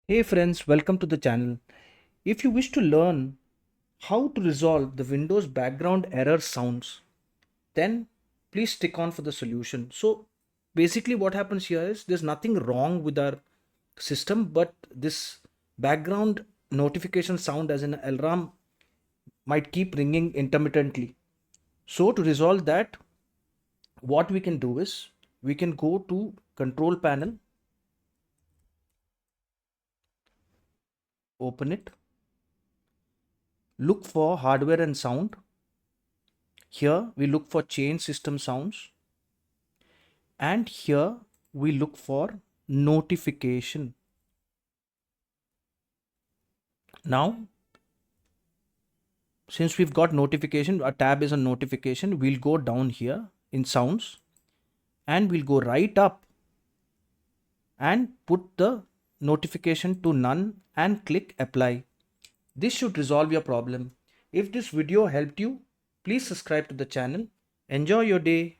Hey friends, welcome to the channel. If you wish to learn how to resolve the Windows background error sounds, then please stick on for the solution. So basically what happens here is there's nothing wrong with our system, but this background notification sound as an alarm might keep ringing intermittently. So to resolve that, what we can do is we can go to control panel, open it, look for hardware and sound. Here we look for change system sounds, and here we look for notification. Now, since we've got notification, a tab is a notification, we'll go down here in sounds and we'll go right up and put the notification to none and click apply. This should resolve your problem. If this video helped you, please subscribe to the channel. Enjoy your day.